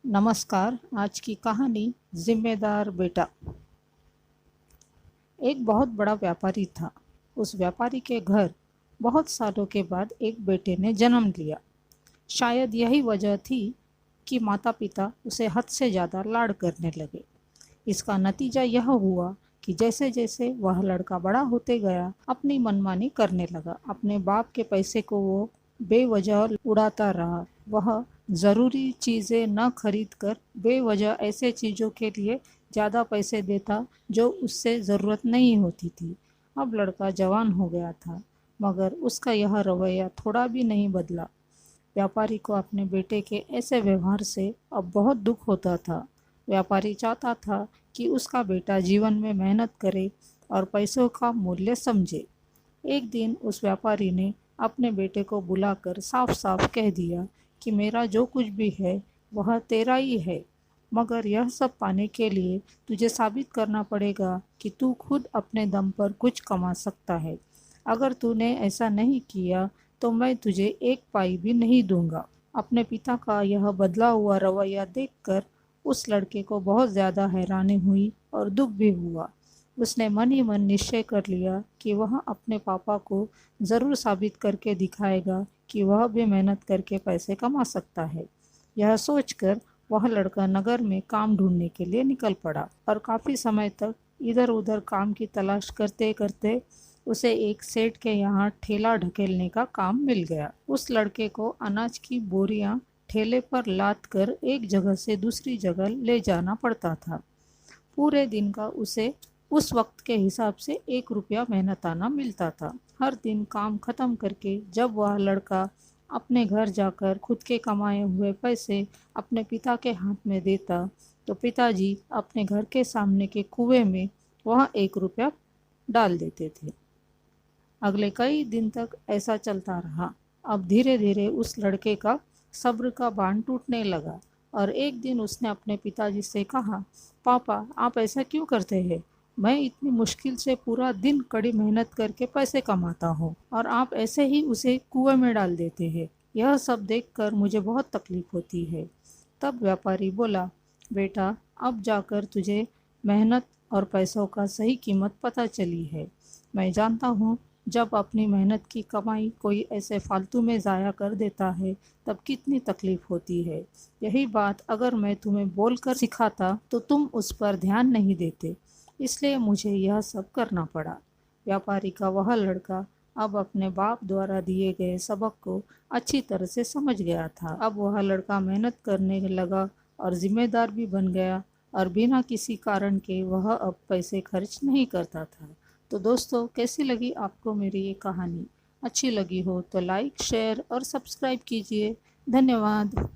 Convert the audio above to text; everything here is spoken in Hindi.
नमस्कार। आज की कहानी जिम्मेदार बेटा। एक बहुत बड़ा व्यापारी था। उस व्यापारी के घर बहुत सालों के बाद एक बेटे ने जन्म लिया। शायद यही वजह थी कि माता पिता उसे हद से ज़्यादा लाड़ करने लगे। इसका नतीजा यह हुआ कि जैसे जैसे वह लड़का बड़ा होते गया, अपनी मनमानी करने लगा। अपने बाप के पैसे को वो बेवजह उड़ाता रहा। वह ज़रूरी चीज़ें न खरीद कर बेवजह ऐसे चीज़ों के लिए ज़्यादा पैसे देता जो उससे ज़रूरत नहीं होती थी। अब लड़का जवान हो गया था, मगर उसका यह रवैया थोड़ा भी नहीं बदला। व्यापारी को अपने बेटे के ऐसे व्यवहार से अब बहुत दुख होता था। व्यापारी चाहता था कि उसका बेटा जीवन में मेहनत करे और पैसों का मूल्य समझे। एक दिन उस व्यापारी ने अपने बेटे को बुलाकर साफ साफ कह दिया कि मेरा जो कुछ भी है वह तेरा ही है, मगर यह सब पाने के लिए तुझे साबित करना पड़ेगा कि तू खुद अपने दम पर कुछ कमा सकता है। अगर तूने ऐसा नहीं किया तो मैं तुझे एक पाई भी नहीं दूंगा। अपने पिता का यह बदला हुआ रवैया देखकर उस लड़के को बहुत ज़्यादा हैरानी हुई और दुख भी हुआ। उसने मन ही मन निश्चय कर लिया कि वह अपने पापा को ज़रूर साबित करके दिखाएगा कि वह भी मेहनत करके पैसे कमा सकता है। यह सोचकर वह लड़का नगर में काम ढूंढने के लिए निकल पड़ा और काफ़ी समय तक इधर उधर काम की तलाश करते करते उसे एक सेठ के यहाँ ठेला ढकेलने का काम मिल गया। उस लड़के को अनाज की बोरियां ठेले पर लाद कर एक जगह से दूसरी जगह ले जाना पड़ता था। पूरे दिन का उसे उस वक्त के हिसाब से 1 रुपया मेहनताना मिलता था। हर दिन काम खत्म करके जब वह लड़का अपने घर जाकर खुद के कमाए हुए पैसे अपने पिता के हाथ में देता, तो पिताजी अपने घर के सामने के कुएं में वह 1 रुपया डाल देते थे। अगले कई दिन तक ऐसा चलता रहा। अब धीरे धीरे उस लड़के का सब्र का बांध टूटने लगा और एक दिन उसने अपने पिताजी से कहा, पापा आप ऐसा क्यों करते हैं? मैं इतनी मुश्किल से पूरा दिन कड़ी मेहनत करके पैसे कमाता हूँ और आप ऐसे ही उसे कुएं में डाल देते हैं। यह सब देखकर मुझे बहुत तकलीफ होती है। तब व्यापारी बोला, बेटा अब जाकर तुझे मेहनत और पैसों का सही कीमत पता चली है। मैं जानता हूँ जब अपनी मेहनत की कमाई कोई ऐसे फालतू में ज़ाया कर देता है तब कितनी तकलीफ़ होती है। यही बात अगर मैं तुम्हें बोलकर सिखाता तो तुम उस पर ध्यान नहीं देते, इसलिए मुझे यह सब करना पड़ा। व्यापारी का वह लड़का अब अपने बाप द्वारा दिए गए सबक को अच्छी तरह से समझ गया था। अब वह लड़का मेहनत करने लगा और जिम्मेदार भी बन गया और बिना किसी कारण के वह अब पैसे खर्च नहीं करता था। तो दोस्तों, कैसी लगी आपको मेरी ये कहानी? अच्छी लगी हो तो लाइक शेयर और सब्सक्राइब कीजिए। धन्यवाद।